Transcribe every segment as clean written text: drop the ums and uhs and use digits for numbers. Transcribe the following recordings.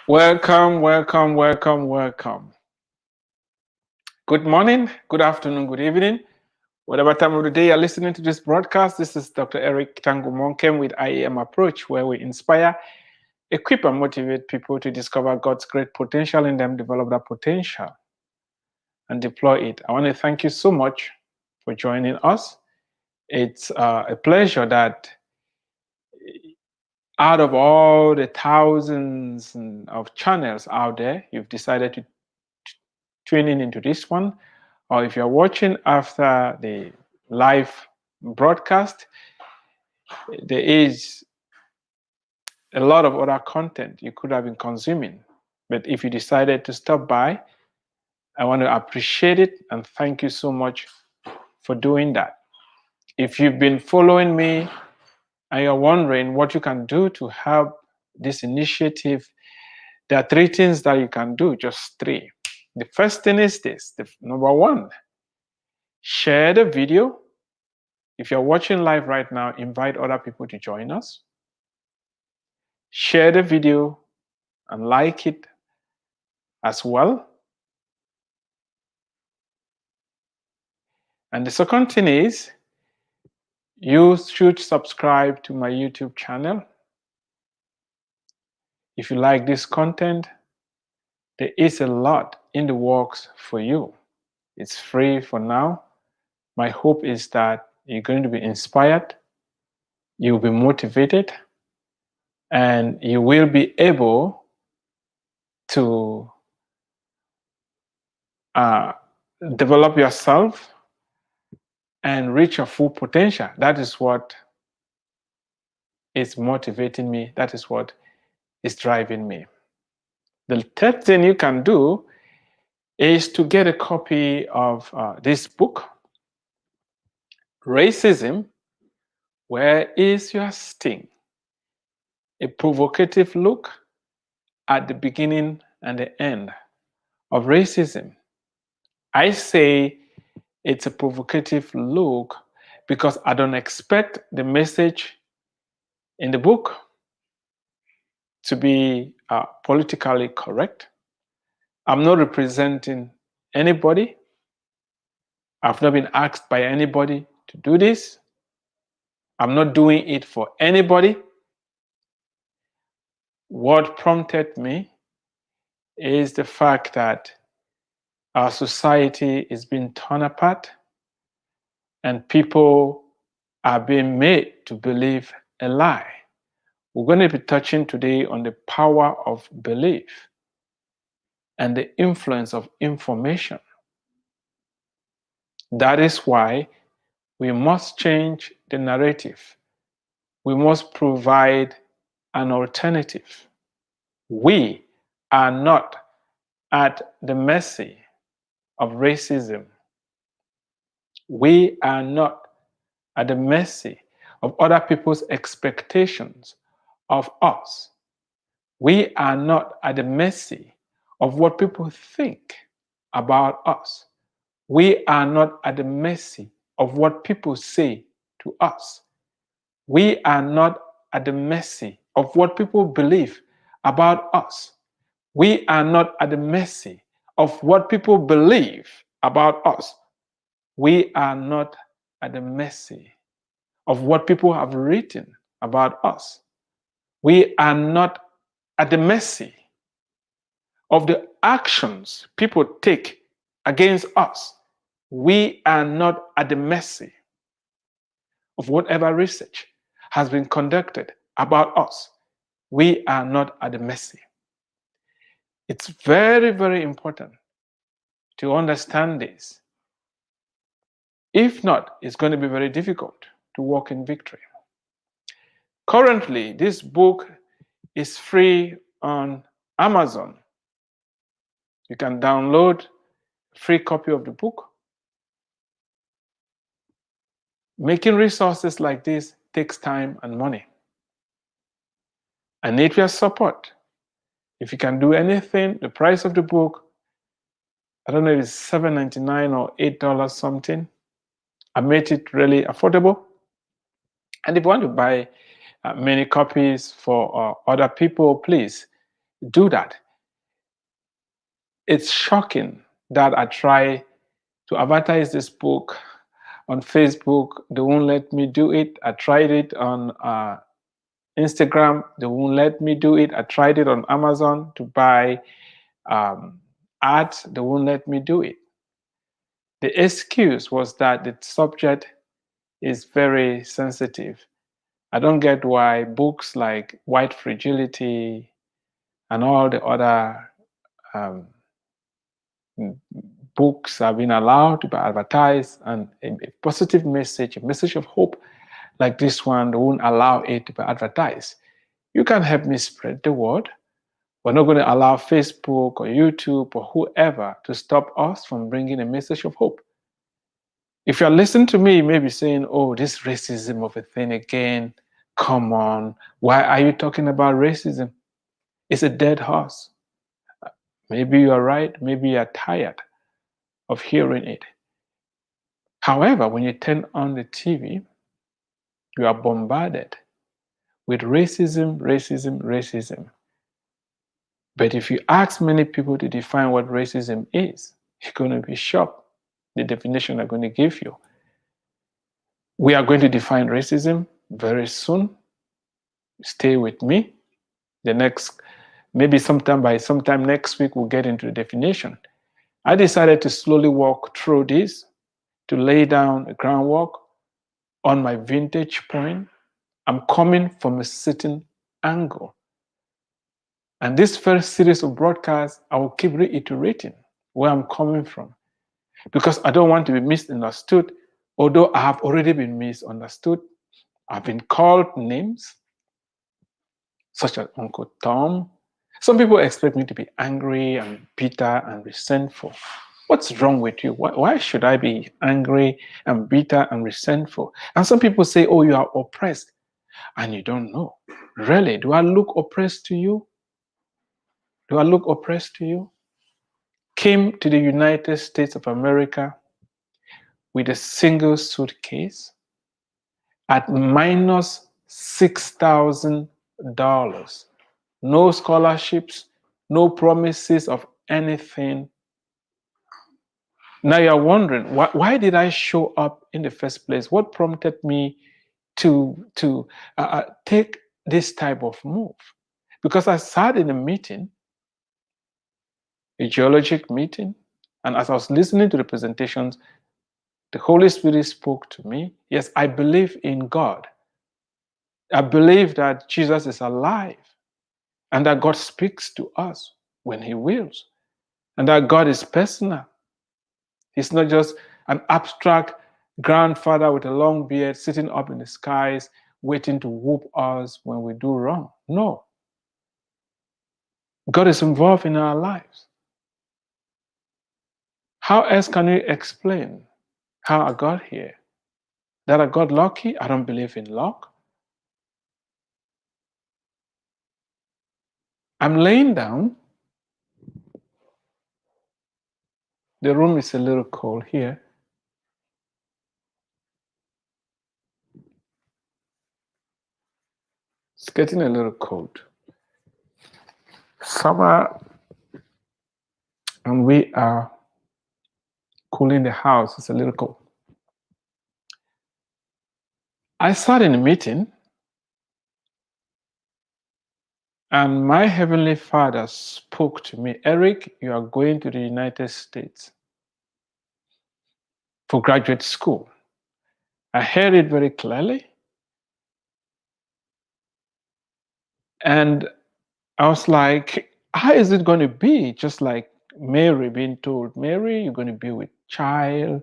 Welcome, welcome, welcome, welcome. Good morning, good afternoon, good evening. Whatever time of the day you're listening to this broadcast, this is Dr. Eric Tangu Monkem with iemappraoch, where we inspire, equip, and motivate people to discover God's great potential in them, develop that potential, and deploy it. I want to thank you so much for joining us. It's a pleasure that out of all the thousands of channels out there, you've decided to tune in into this one. Or if you're watching after the live broadcast, there is a lot of other content you could have been consuming. But if you decided to stop by, I want to appreciate it and thank you so much for doing that. If you've been following me and you're wondering what you can do to help this initiative, there are three things that you can do, just three. The first thing is this, number one, share the video. If you're watching live right now, invite other people to join us. Share the video and like it as well. And the second thing is, you should subscribe to my YouTube channel. If you like this content, there is a lot in the works for you. It's free for now. My hope is that you're going to be inspired, you'll be motivated, and you will be able to develop yourself and reach your full potential. That is what is motivating me. That is what is driving me. The third thing you can do is to get a copy of this book, Racism, Where is Your Sting? A provocative look at the beginning and the end of racism. I say it's a provocative look because I don't expect the message in the book to be politically correct. I'm not representing anybody. I've not been asked by anybody to do this. I'm not doing it for anybody. What prompted me is the fact that our society is being torn apart and people are being made to believe a lie. We're going to be touching today on the power of belief and the influence of information. That is why we must change the narrative. We must provide an alternative. We are not at the mercy of racism. We are not at the mercy of other people's expectations of us. We are not at the mercy of what people think about us. We are not at the mercy of what people say to us. We are not at the mercy of what people believe about us. We are not at the mercy of what people believe about us. We are not at the mercy of what people have written about us. We are not at the mercy of the actions people take against us. We are not at the mercy of whatever research has been conducted about us. We are not at the mercy. It's very, very important to understand this. If not, it's going to be very difficult to walk in victory. Currently, this book is free on Amazon. You can download a free copy of the book. Making resources like this takes time and money. I need your support. If you can do anything, the price of the book, I don't know if it's $7.99 or $8 something. I made it really affordable. And if you want to buy many copies for other people, please do that. It's shocking that I try to advertise this book on Facebook. They won't let me do it. I tried it on Instagram. They won't let me do it. I tried it on Amazon to buy ads. They won't let me do it. The excuse was that the subject is very sensitive. I don't get why books like Whitefrigility and all the other books have been allowed to be advertised, and a positive message, a message of hope like this one, they won't allow it to be advertised. You can help me spread the word. We're not going to allow Facebook or YouTube or whoever to stop us from bringing a message of hope. If you're listening to me, you may be saying, oh, this racism of a thing again, come on. Why are you talking about racism? It's a dead horse. Maybe you're right. Maybe you're tired of hearing it. However, when you turn on the TV, you are bombarded with racism, racism, racism. But if you ask many people to define what racism is, you're going to be shocked. The definition they're going to give you. We are going to define racism very soon. Stay with me. Maybe sometime next week, we'll get into the definition. I decided to slowly walk through this, to lay down a groundwork on my vantage point. I'm coming from a certain angle. And this first series of broadcasts, I will keep reiterating where I'm coming from, because I don't want to be misunderstood, although I have already been misunderstood. I've been called names, such as Uncle Tom. Some people expect me to be angry and bitter and resentful. What's wrong with you? Why should I be angry and bitter and resentful? And some people say, oh, you are oppressed. And you don't know. Really, do I look oppressed to you? Do I look oppressed to you? Came to the United States of America with a single suitcase at minus $6,000. No scholarships, no promises of anything. Now you're wondering, why did I show up in the first place? What prompted me to take this type of move? Because I sat in a meeting, a geologic meeting, and as I was listening to the presentations, the Holy Spirit spoke to me. Yes, I believe in God. I believe that Jesus is alive and that God speaks to us when He wills, and that God is personal. He's not just an abstract grandfather with a long beard sitting up in the skies waiting to whoop us when we do wrong. No. God is involved in our lives. How else can we explain how I got here? That I got lucky? I don't believe in luck. I'm laying down. The room is a little cold here. It's getting a little cold. Summer, and we are cooling the house. It's a little cold. I sat in a meeting, and my Heavenly Father spoke to me, Eric, you are going to the United States for graduate school. I heard it very clearly. And I was like, how is it going to be? Just like Mary being told, Mary, you're going to be with child.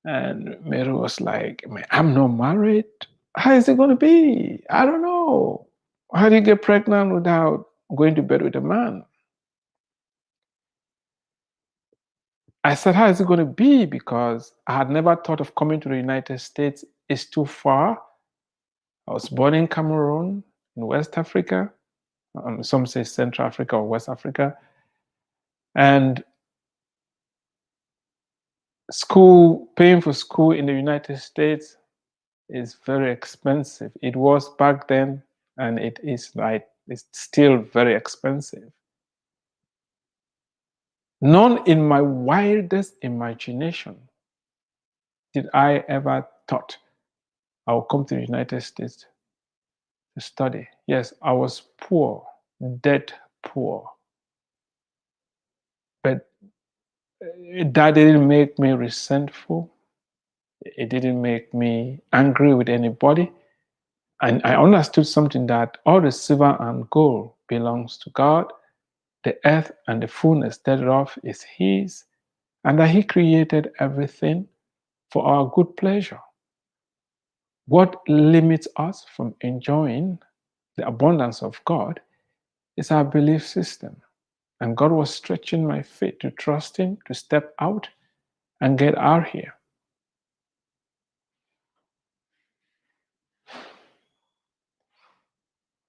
And Mary was like, I'm not married. How is it going to be? I don't know. How do you get pregnant without going to bed with a man? I said, how is it going to be? Because I had never thought of coming to the United States. It's too far. I was born in Cameroon, in West Africa. Some say Central Africa or West Africa. And paying for school in the United States is very expensive. It was back then, and it is right It's still very expensive. None in my wildest imagination did I ever thought I would come to the United States to study. Yes, I was poor, dead poor. But that didn't make me resentful. It didn't make me angry with anybody. And I understood something, that all the silver and gold belongs to God, the earth and the fullness thereof is His, and that He created everything for our good pleasure. What limits us from enjoying the abundance of God is our belief system. And God was stretching my faith to trust Him, to step out and get out here.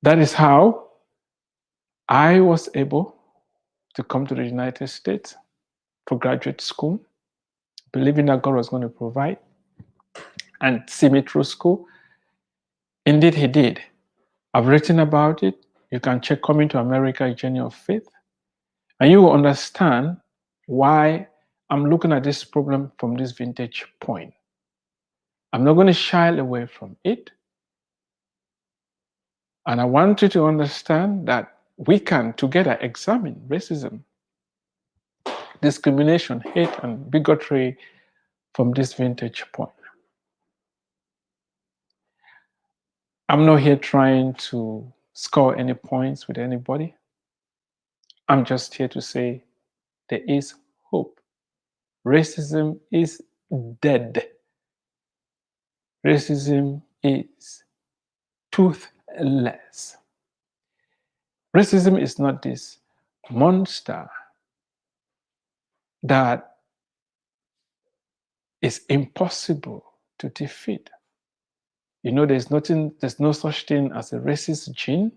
That is how I was able to come to the United States for graduate school, believing that God was going to provide and see me through school. Indeed, He did. I've written about it. You can check Coming to America, A Journey of Faith, and you will understand why I'm looking at this problem from this vintage point. I'm not going to shy away from it. And I want you to understand that we can together examine racism, discrimination, hate, and bigotry from this vintage point. I'm not here trying to score any points with anybody. I'm just here to say there is hope. Racism is dead. Racism is toothless. Racism is not this monster that is impossible to defeat. You know, there's no such thing as a racist gene.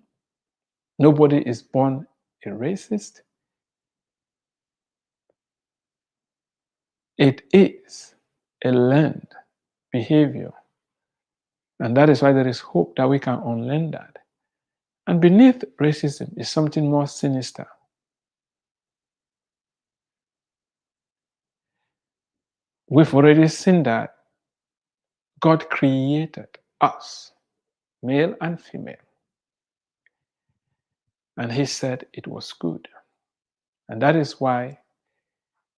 Nobody is born a racist. It is a learned behavior. And that is why there is hope that we can unlearn that. And beneath racism is something more sinister. We've already seen that God created us, male and female. And He said it was good. And that is why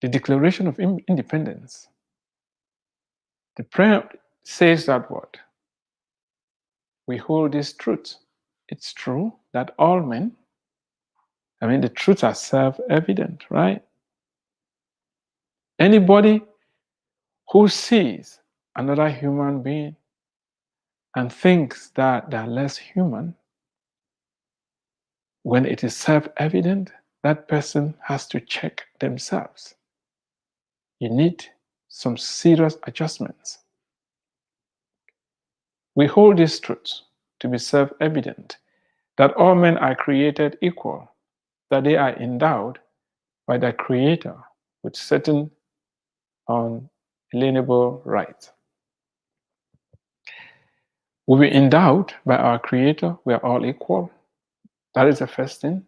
the Declaration of Independence, the prayer says that what? We hold this truth. It's true that all men, the truths are self-evident, right? Anybody who sees another human being and thinks that they're less human, when it is self-evident, that person has to check themselves. You need some serious adjustments. We hold this truth to be self-evident, that all men are created equal, that they are endowed by their Creator with certain unalienable rights. We were endowed by our Creator, we are all equal. That is the first thing,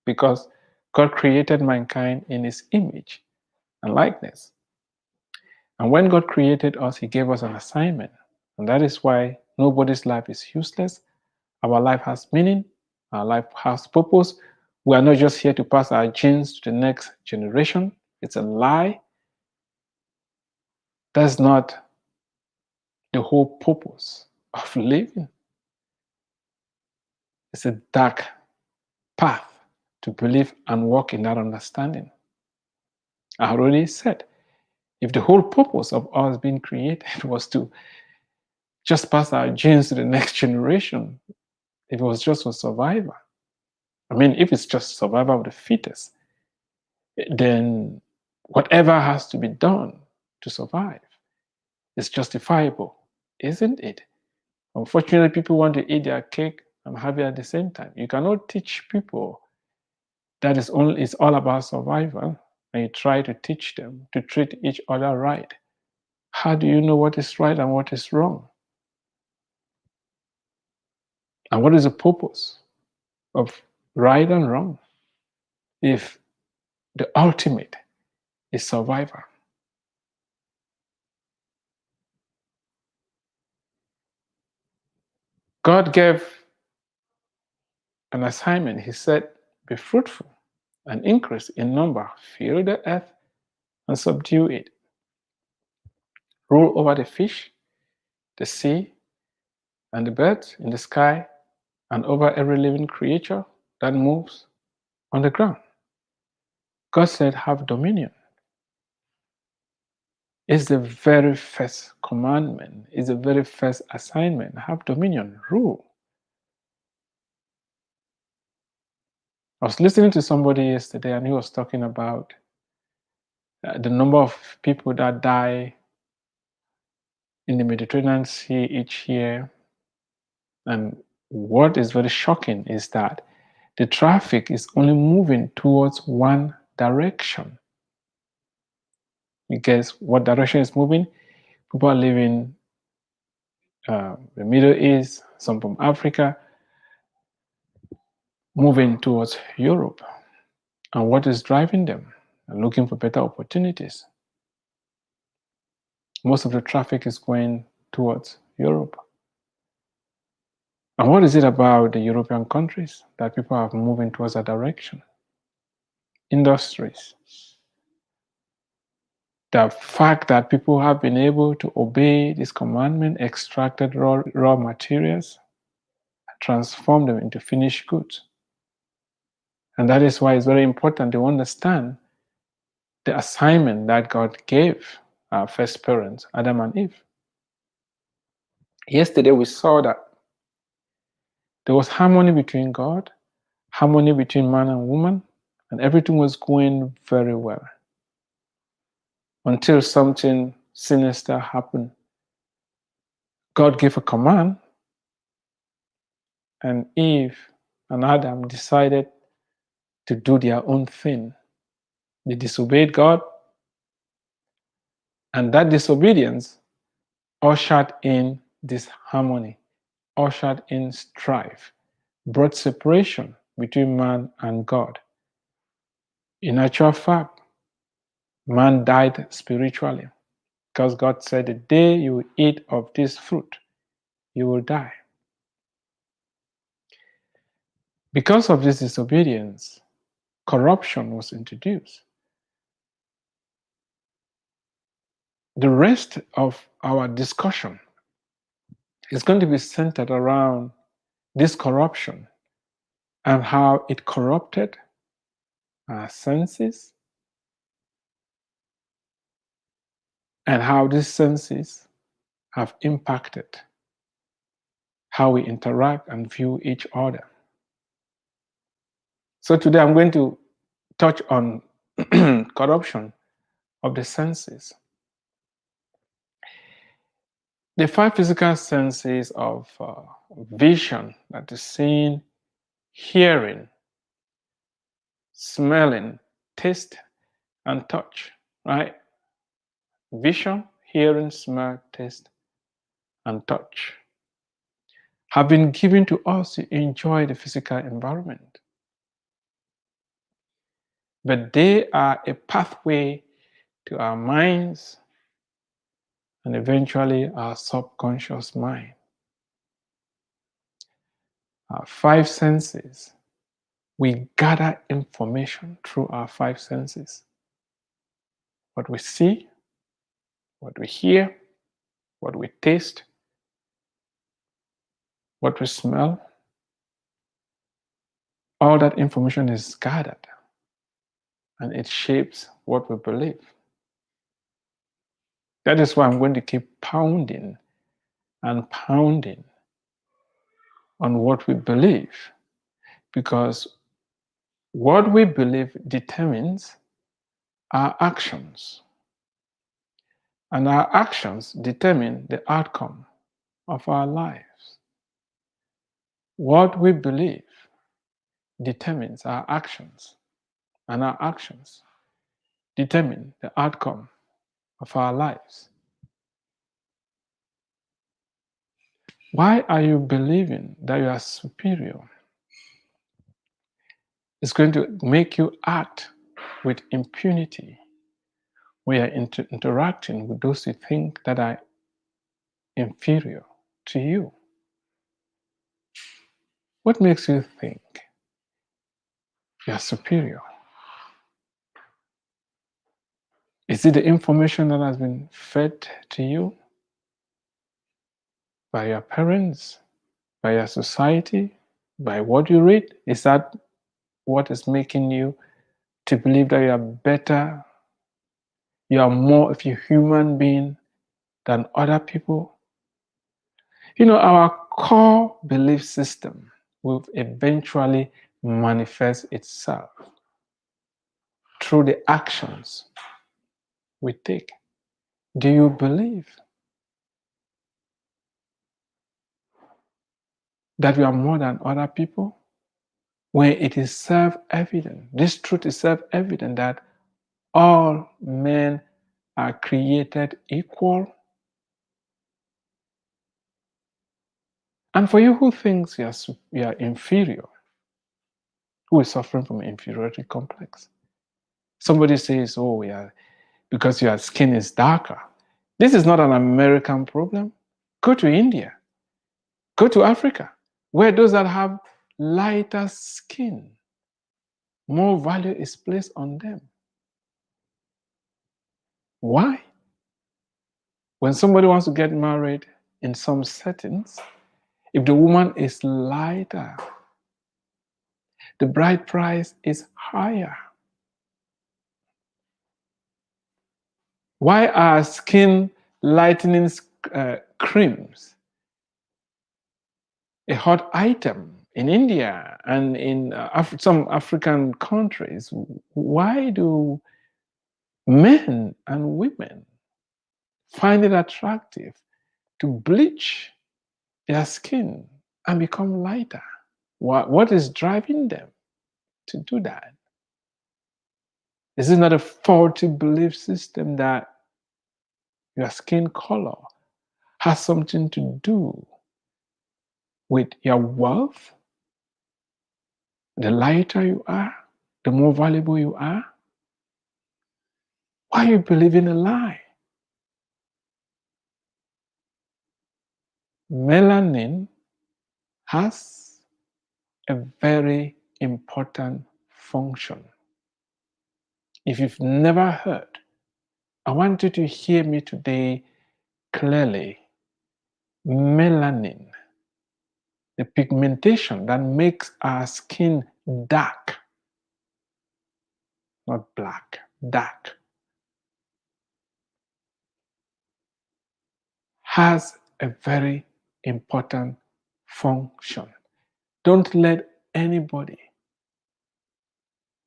because God created mankind in His image and likeness. And when God created us, He gave us an assignment. And that is why nobody's life is useless. Our life has meaning. Our life has purpose. We are not just here to pass our genes to the next generation. It's a lie. That's not the whole purpose of living. It's a dark path to believe and walk in that understanding. I already said, if the whole purpose of us being created was to just pass our genes to the next generation, if it was just for survival, if it's just survival of the fittest, then whatever has to be done to survive is justifiable, isn't it? Unfortunately, people want to eat their cake and have it at the same time. You cannot teach people that it's all about survival, and you try to teach them to treat each other right. How do you know what is right and what is wrong? And what is the purpose of right and wrong if the ultimate is survival. God gave an assignment. He said, be fruitful and increase in number, fill the earth and subdue it. Rule over the fish, the sea, and the birds in the sky, and over every living creature that moves on the ground. God said, have dominion. It's the very first commandment, it's the very first assignment. Have dominion, rule. I was listening to somebody yesterday and he was talking about the number of people that die in the Mediterranean Sea each year. And what is very shocking is that the traffic is only moving towards one direction. You guess what direction is moving? People are leaving the Middle East, some from Africa, moving towards Europe. And what is driving them? Looking for better opportunities. Most of the traffic is going towards Europe. And what is it about the European countries that people are moving towards that direction? Industries. The fact that people have been able to obey this commandment, extracted raw materials, transform them into finished goods. And that is why it's very important to understand the assignment that God gave our first parents, Adam and Eve. Yesterday we saw that there was harmony between God, harmony between man and woman, and everything was going very well. Until something sinister happened. God gave a command, and Eve and Adam decided to do their own thing. They disobeyed God, and that disobedience ushered in disharmony, ushered in strife, brought separation between man and God. In actual fact, man died spiritually because God said, the day you eat of this fruit, you will die. Because of this disobedience, corruption was introduced. The rest of our discussion is going to be centered around this corruption and how it corrupted our senses and how these senses have impacted how we interact and view each other. So today I'm going to touch on corruption of the senses. The five physical senses of vision, that is seeing, hearing, smelling, taste, and touch, right? Vision, hearing, smell, taste, and touch have been given to us to enjoy the physical environment. But they are a pathway to our minds and eventually our subconscious mind. Our five senses, we gather information through our five senses. What we see, what we hear, what we taste, what we smell, all that information is gathered and it shapes what we believe. That is why I'm going to keep pounding and pounding on what we believe, because what we believe determines our actions, and our actions determine the outcome of our lives. What we believe determines our actions, and our actions determine the outcome of our lives. Why are you believing that you are superior? It's going to make you act with impunity. We are interacting with those you think that are inferior to you. What makes you think you're superior? Is it the information that has been fed to you by your parents, by your society, by what you read? Is that what is making you to believe that you are better, you are more of a human being than other people? You know, our core belief system will eventually manifest itself through the actions we take. Do you believe that you are more than other people? When it is self-evident, this truth is self-evident that all men are created equal. And for you who thinks you are inferior, who is suffering from inferiority complex, somebody says, oh, yeah, because your skin is darker. This is not an American problem. Go to India, go to Africa, where those that have lighter skin, more value is placed on them. Why? When somebody wants to get married in some settings, if the woman is lighter, the bride price is higher. Why are skin lightening creams a hot item in India and in some African countries? Why do men and women find it attractive to bleach their skin and become lighter? What is driving them to do that? Is it not a faulty belief system that your skin color has something to do with your wealth? The lighter you are, the more valuable you are? Why are you believing a lie? Melanin has a very important function. If you've never heard, I want you to hear me today clearly. Melanin, the pigmentation that makes our skin dark, not black, dark, has a very important function. Don't let anybody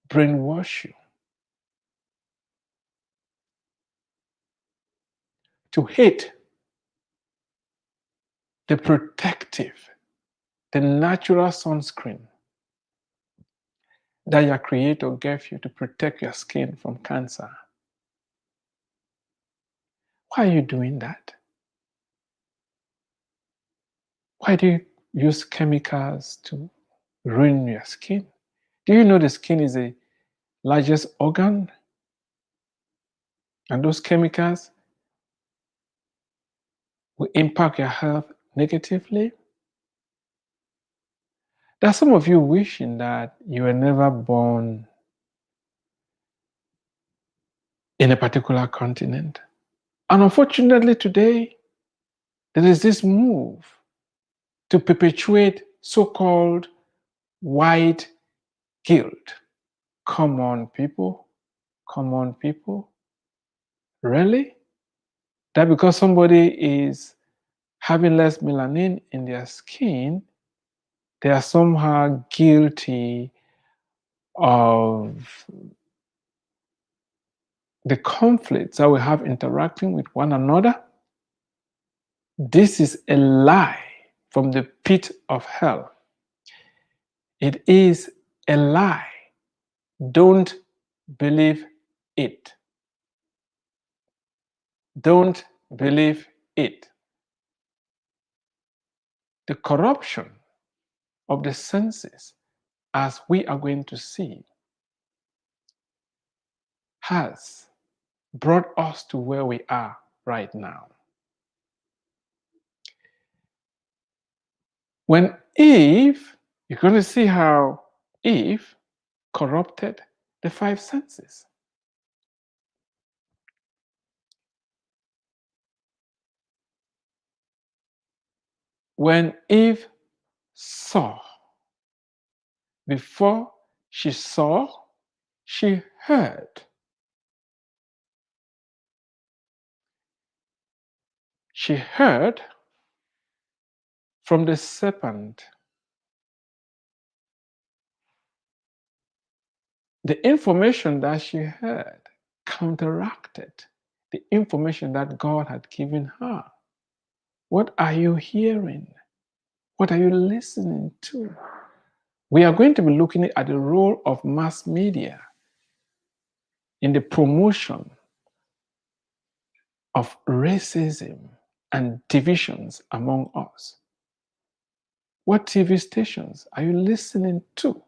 brainwash you to hate the protective, the natural sunscreen that your creator gave you to protect your skin from cancer. Why are you doing that? Why do you use chemicals to ruin your skin? Do you know the skin is the largest organ? And those chemicals will impact your health negatively? There are some of you wishing that you were never born in a particular continent. And unfortunately today, there is this move to perpetuate so-called white guilt. Come on, people. Come on, people. Really? That because somebody is having less melanin in their skin, they are somehow guilty of the conflicts that we have interacting with one another? This is a lie from the pit of hell. It is a lie. Don't believe it. Don't believe it. The corruption of the senses as we are going to see, has brought us to where we are right now. When Eve, you're going to see how Eve corrupted the five senses. When Eve saw, before she saw, she heard. She heard from the serpent. The information that she heard counteracted the information that God had given her. What are you hearing? What are you listening to? We are going to be looking at the role of mass media in the promotion of racism and divisions among us. What TV stations are you listening to?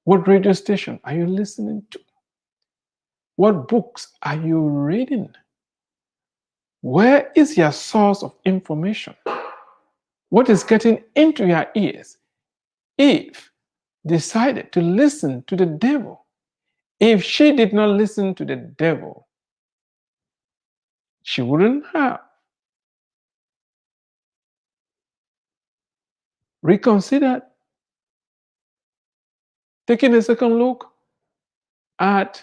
What radio station are you listening to? What books are you reading? Where is your source of information? What is getting into your ears? Eve decided to listen to the devil. If she did not listen to the devil, she wouldn't have reconsidered taking a second look at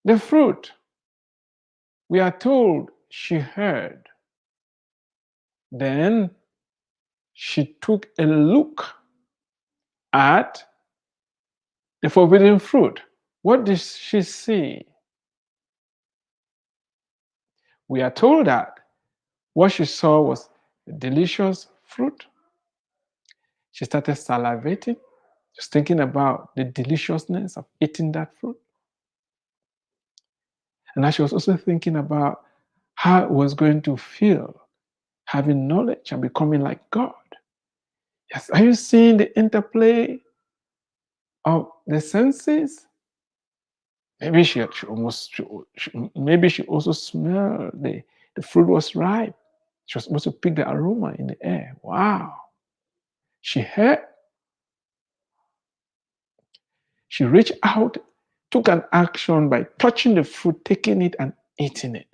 the fruit. We are told she heard. Then she took a look at the forbidden fruit. What did she see? We are told that what she saw was a delicious fruit. She started salivating, just thinking about the deliciousness of eating that fruit. And she was also thinking about how it was going to feel having knowledge and becoming like God. Yes, are you seeing the interplay of the senses? Maybe she also smelled the fruit was ripe. She was supposed to pick the aroma in the air. Wow. She heard. She reached out, took an action by touching the fruit, taking it and eating it.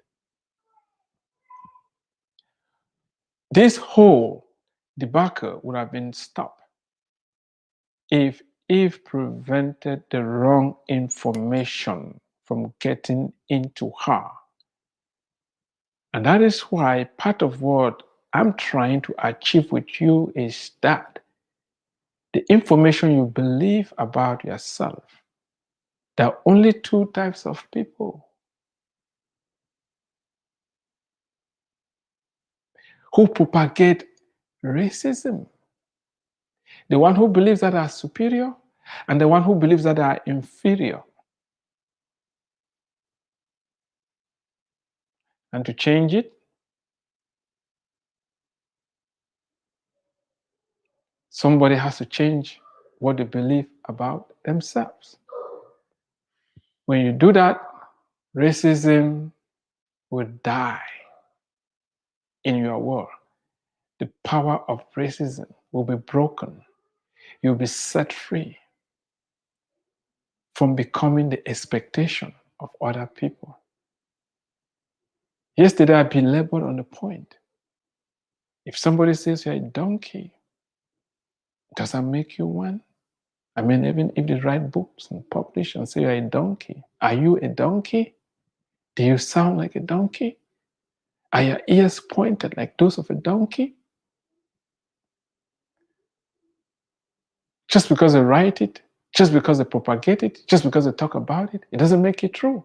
This whole debacle would have been stopped if Eve prevented the wrong information from getting into her. And that is why part of what I'm trying to achieve with you is that the information you believe about yourself, there are only two types of people who propagate racism. The one who believes that they are superior and the one who believes that they are inferior. And to change it, somebody has to change what they believe about themselves. When you do that, racism will die in your world. The power of racism will be broken. You'll be set free from becoming the expectation of other people. Yesterday, I belabored on the point. If somebody says you're a donkey, does that make you one? I mean, even if they write books and publish and say you're a donkey, are you a donkey? Do you sound like a donkey? Are your ears pointed like those of a donkey? Just because they write it, just because they propagate it, just because they talk about it, it doesn't make it true.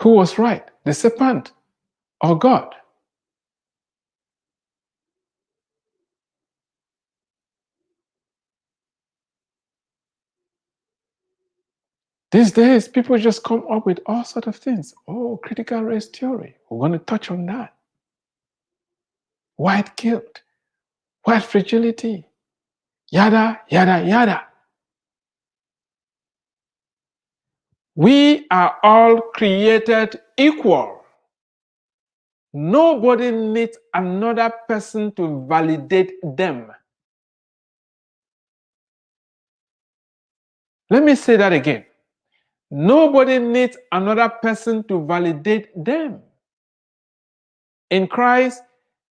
Who was right, the serpent or God? These days, people just come up with all sorts of things. Oh, critical race theory. We're going to touch on that. White guilt, white fragility. Yada, yada, yada. We are all created equal. Nobody needs another person to validate them. Let me say that again. Nobody needs another person to validate them. In Christ,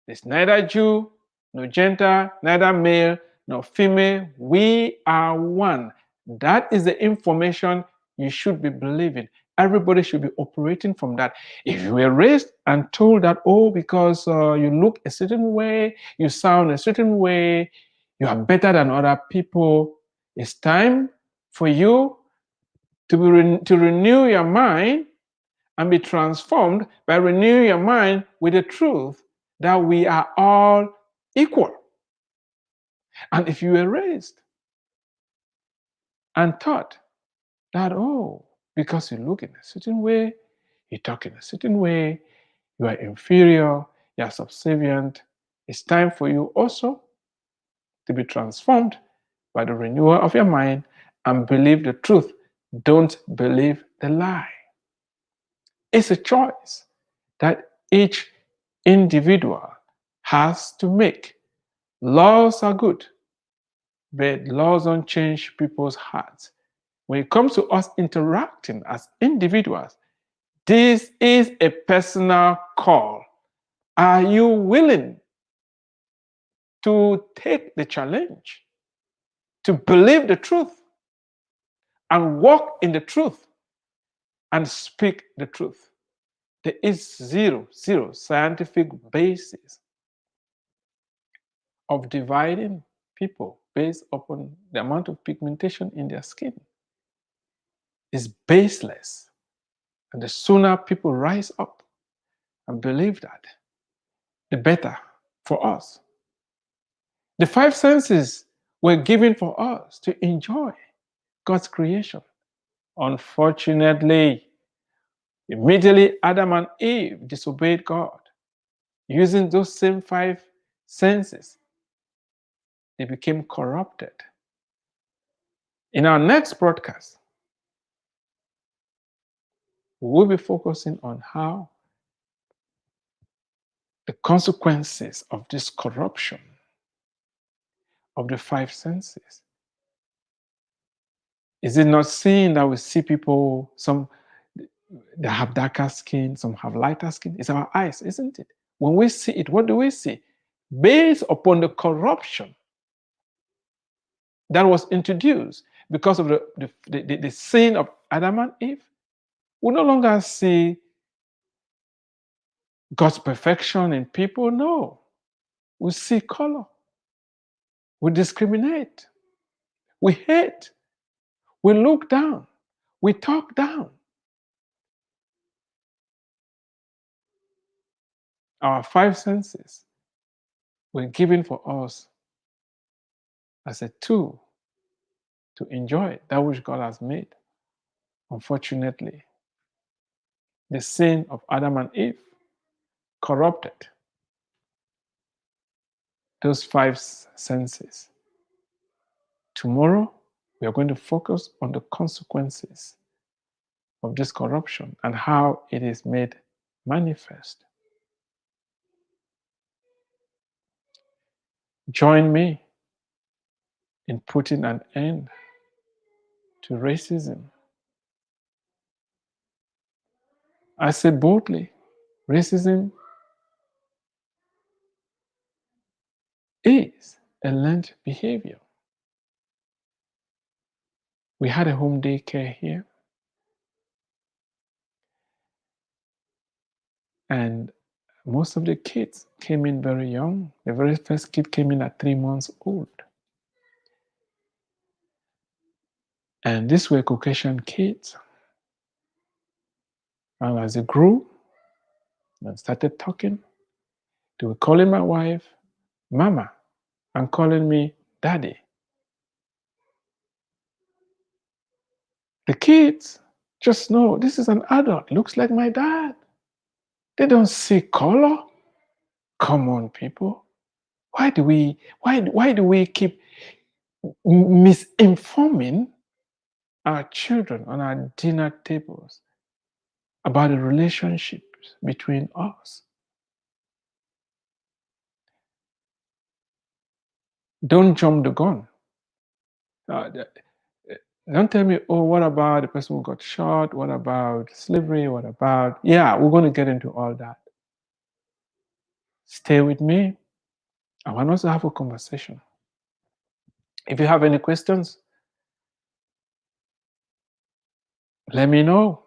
there's neither Jew, nor Gentile, neither male, nor female. We are one. That is the information you should be believing. Everybody should be operating from that. If you were raised and told that, oh, because you look a certain way, you sound a certain way, you are better than other people, it's time for you to renew your mind and be transformed by renewing your mind with the truth that we are all equal. And if you were raised and taught that, oh, because you look in a certain way, you talk in a certain way, you are inferior, you are subservient, it's time for you also to be transformed by the renewal of your mind and believe the truth. Don't believe the lie. It's a choice that each individual has to make. Laws are good, but laws don't change people's hearts. When it comes to us interacting as individuals, this is a personal call. Are you willing to take the challenge, to believe the truth, and walk in the truth, and speak the truth? There is zero scientific basis of dividing people based upon the amount of pigmentation in their skin. It's baseless. And the sooner people rise up and believe that, the better for us. The five senses were given for us to enjoy God's creation. Unfortunately, immediately Adam and Eve disobeyed God. Using those same five senses, they became corrupted. In our next broadcast, we will be focusing on how the consequences of this corruption of the five senses. Is it not seeing that we see people, some that have darker skin, some have lighter skin? It's our eyes, isn't it? When we see it, what do we see? Based upon the corruption that was introduced because of the sin of Adam and Eve, we no longer see God's perfection in people. No, we see color. We discriminate. We hate. We look down. We talk down. Our five senses were given for us as a tool to enjoy that which God has made. Unfortunately, the sin of Adam and Eve corrupted those five senses. Tomorrow, we are going to focus on the consequences of this corruption and how it is made manifest. Join me in putting an end to racism. I say boldly, racism is a learned behavior. We had a home daycare here, and most of the kids came in very young. The very first kid came in at 3 months old. And these were Caucasian kids. And as they grew and started talking, they were calling my wife Mama and calling me Daddy. The kids just know this is an adult, looks like my dad. They don't see color. Come on, people. Why do we keep misinforming our children on our dinner tables about the relationships between us. Don't jump the gun. Don't tell me, oh, what about the person who got shot? What about slavery? What about, yeah, we're going to get into all that. Stay with me. I want us to have a conversation. If you have any questions, let me know.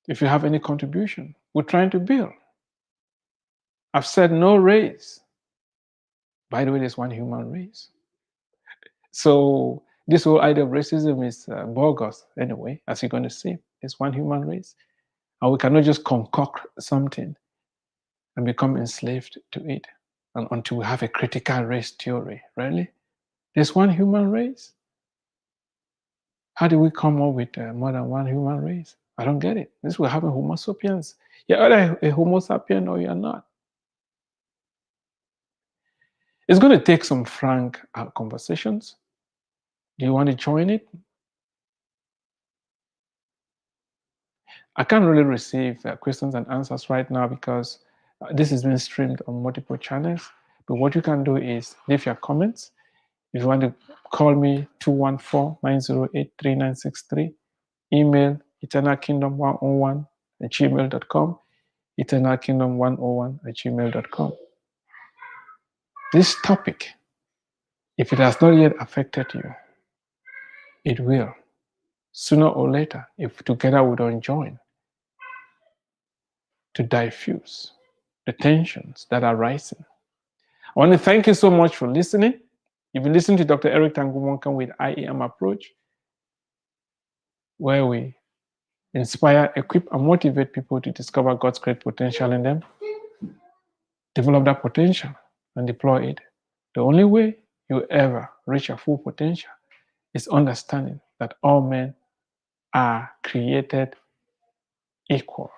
If you have any contribution, we're trying to build. I've said no race. By the way, there's one human race. So this whole idea of racism is bogus anyway, as you're going to see. It's one human race. And we cannot just concoct something and become enslaved to it and until we have a critical race theory. Really? There's one human race? How do we come up with more than one human race? I don't get it. This will happen Homo sapiens. You're either a Homo sapien or you're not. It's going to take some frank conversations. Do you want to join it? I can't really receive questions and answers right now because this is being streamed on multiple channels. But what you can do is leave your comments. If you want to call me, 214-908-3963. Email eternalkingdom101@gmail.com. eternalkingdom101@gmail.com. This topic, if it has not yet affected you, it will. Sooner or later, if together we don't join to diffuse the tensions that are rising. I want to thank you so much for listening. You've been listening to Dr. Eric Tangumonkan with iemappraoch, where we inspire, equip, and motivate people to discover God's great potential in them, develop that potential, and deploy it. The only way you ever reach your full potential is understanding that all men are created equal.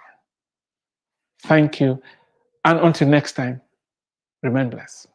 Thank you. And until next time, remain blessed.